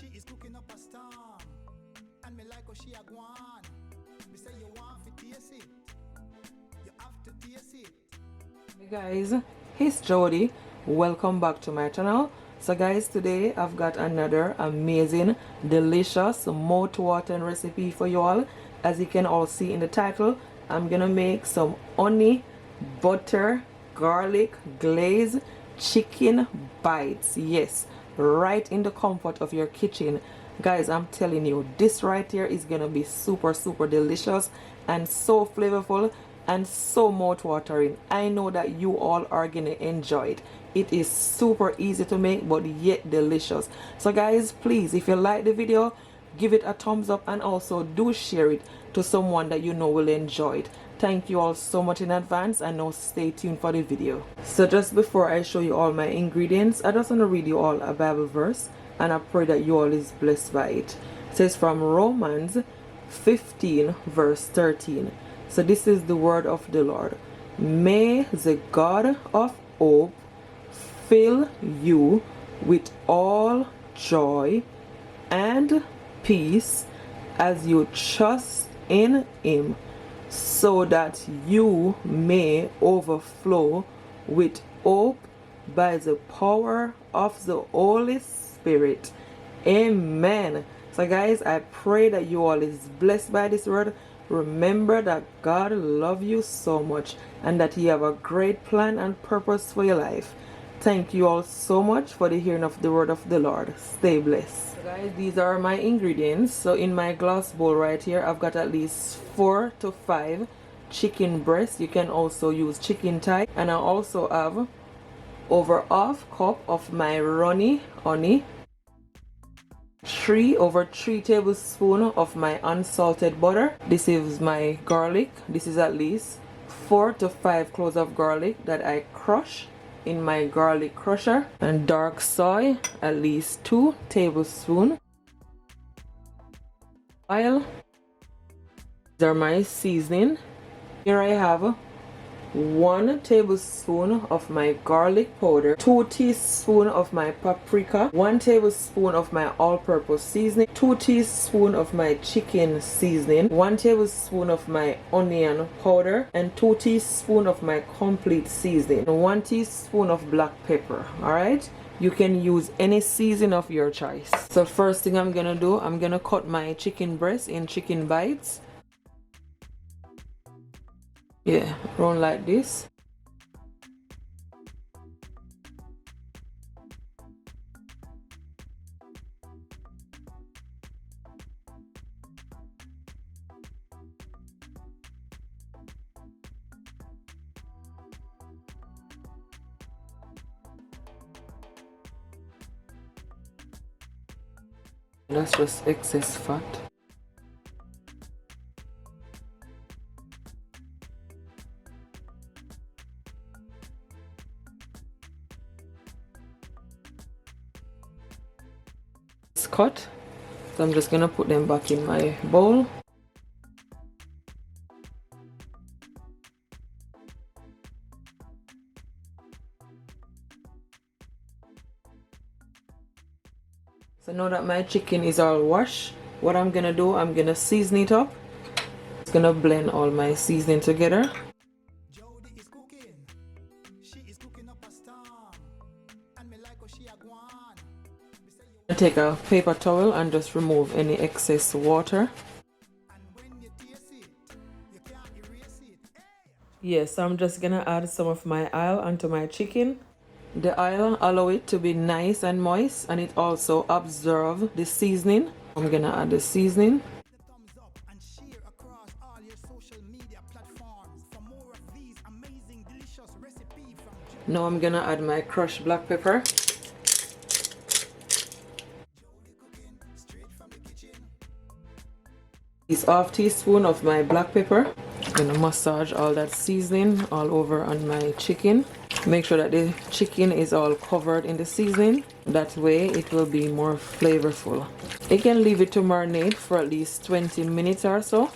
She is cooking up a storm, and me like how she a gwan. Me say you want to taste it, you have to taste it. Hey guys, it's Jody. Welcome back to my channel. So guys, today I've got another amazing, delicious, mouth-watering recipe for you all. As you can all see in the title, I'm gonna make some honey, butter, garlic, glaze, chicken bites. Yes, right in the comfort of your kitchen. Guys, I'm telling you, this right here is gonna be super delicious and so flavorful and so mouth-watering. I know that you all are gonna enjoy it. It is super easy to make but yet delicious. So guys, please, if you like the video, give it a thumbs up and also do share it to someone that you know will enjoy it. Thank you all so much in advance, and now stay tuned for the video. So just before I show you all my ingredients, I just want to read you all a Bible verse, and I pray that you all is blessed by it. It says from Romans 15 verse 13. So this is the word of the Lord. May the God of hope fill you with all joy and peace as you trust in Him, so that you may overflow with hope by the power of the Holy Spirit. Amen. So guys, I pray that you all is blessed by this word. Remember that God loves you so much and that He have a great plan and purpose for your life. Thank you all so much for the hearing of the word of the Lord. Stay blessed. So guys, these are my ingredients. So in my glass bowl right here, I've got at least 4 to 5 chicken breasts. You can also use chicken thigh. And I also have over half cup of my runny honey, 3/3 tablespoons of my unsalted butter. This is my garlic. This is at least 4 to 5 cloves of garlic that I crush in my garlic crusher. And dark soy, at least 2 tablespoons. Oil. These are my seasoning. Here I have 1 tablespoon of my garlic powder, 2 teaspoons of my paprika, 1 tablespoon of my all-purpose seasoning, 2 teaspoons of my chicken seasoning, 1 tablespoon of my onion powder, and 2 teaspoons of my complete seasoning, and 1 teaspoon of black pepper. Alright, you can use any season of your choice. So first thing I'm gonna do, I'm gonna cut my chicken breast in chicken bites. Yeah, round like this. That's just excess fat. Cut, so I'm just gonna put them back in my bowl. So now that my chicken is all washed, what I'm gonna do, I'm gonna season it up. It's gonna blend all my seasoning together. Jody is cooking. She is cooking up a storm, and me like how she a gwan. Take a paper towel and just remove any excess water. And when you taste it, you can't erase it. Yes, I'm just gonna add some of my oil onto my chicken. The oil allow it to be nice and moist, and it also absorb the seasoning. I'm gonna add the seasoning. The thumbs up and share across all your social media platforms for more of these amazing, delicious recipes from Now I'm gonna add my crushed black pepper. This half teaspoon of my black pepper. I'm gonna massage all that seasoning all over on my chicken. Make sure that the chicken is all covered in the seasoning. That way it will be more flavorful. You can leave it to marinate for at least 20 minutes or so.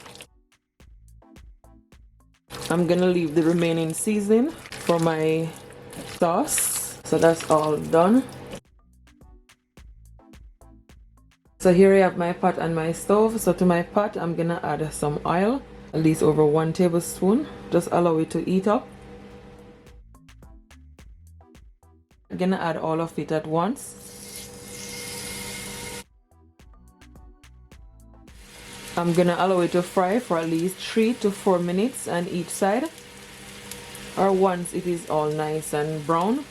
I'm gonna leave the remaining seasoning for my sauce. So that's all done. So here I have my pot on my stove. So to my pot, I'm gonna add some oil, at least over 1 tablespoon. Just allow it to heat up. I'm gonna add all of it at once. I'm gonna allow it to fry for at least 3 to 4 minutes on each side, or once it is all nice and brown.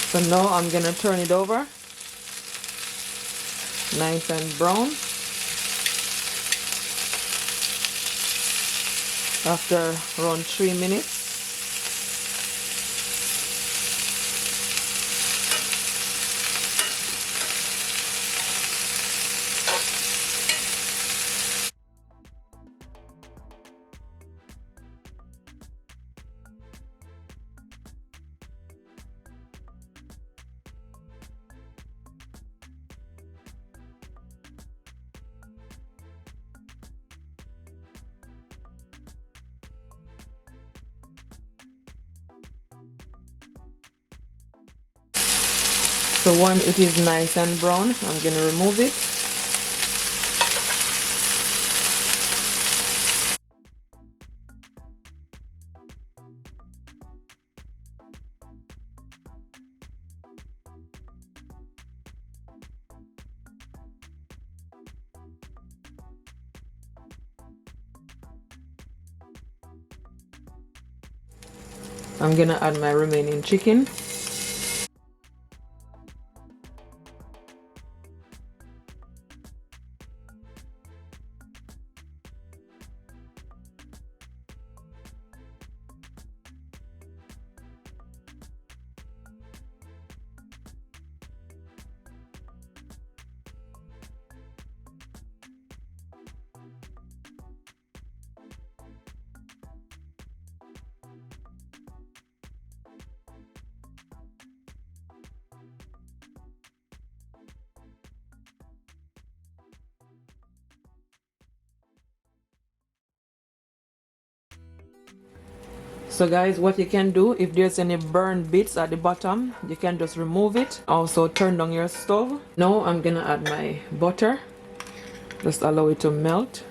So now I'm gonna turn it over, nice and brown. After around 3 minutes. So once it is nice and brown, I'm gonna remove it. I'm gonna add my remaining chicken. So guys, what you can do, if there's any burned bits at the bottom, you can just remove it. Also turn down your stove. Now I'm gonna add my butter. Just allow it to melt.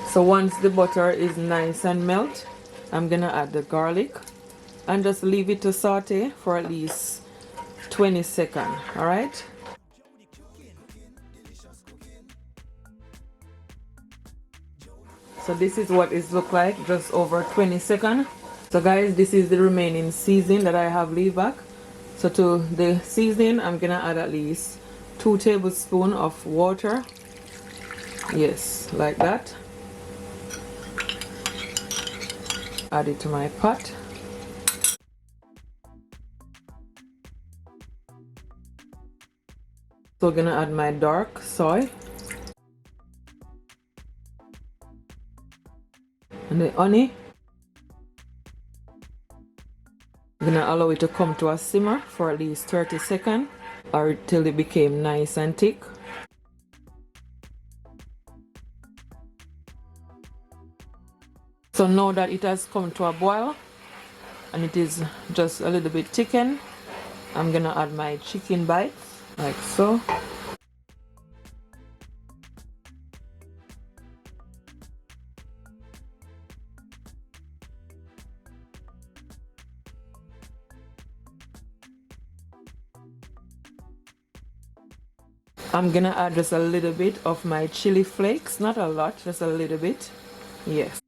So once the butter is nice and melt, I'm gonna add the garlic and just leave it to saute for at least 20 seconds. All right. So this is what it looks like, just over 20 seconds. So guys, this is the remaining seasoning that I have leave back. So to the seasoning, I'm gonna add at least 2 tablespoons of water. Yes, like that. Add it to my pot. So I'm gonna add my dark soy and the honey. I'm gonna allow it to come to a simmer for at least 30 seconds or till it became nice and thick. So now that it has come to a boil and it is just a little bit thickened, I'm gonna add my chicken bites like so. I'm gonna add just a little bit of my chili flakes, not a lot, just a little bit. Yes.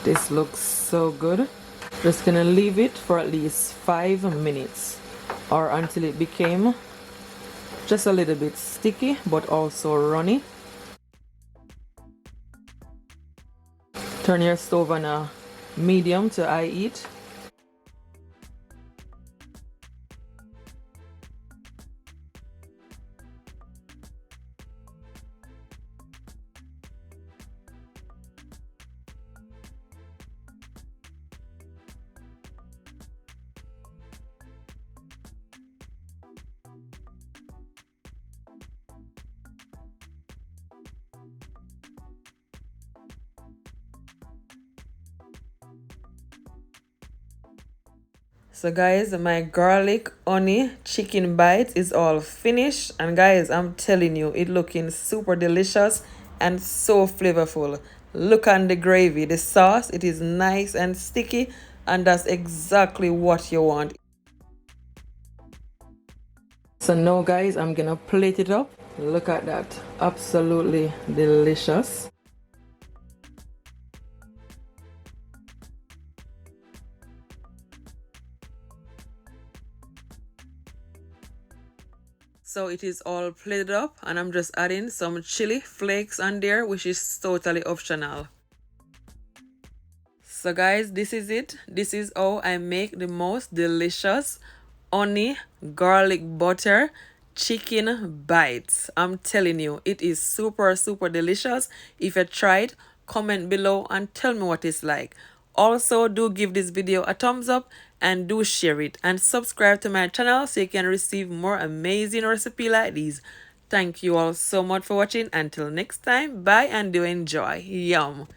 This looks so good. Just gonna leave it for at least 5 minutes or until it became just a little bit sticky but also runny. Turn your stove on a medium to high heat. So guys, my garlic honey chicken bites is all finished, and guys, I'm telling you, it looking super delicious and so flavorful. Look on the gravy, the sauce, it is nice and sticky, and that's exactly what you want. So now guys, I'm gonna plate it up. Look at that, absolutely delicious. So it is all plated up, and I'm just adding some chili flakes on there, which is totally optional. So guys, this is it. This is how I make the most delicious honey garlic butter chicken bites. I'm telling you, it is super delicious. If you tried, comment below and tell me what it's like. Also, do give this video a thumbs up and do share it, and subscribe to my channel so you can receive more amazing recipe like these. Thank you all so much for watching. Until next time, bye and do enjoy. Yum.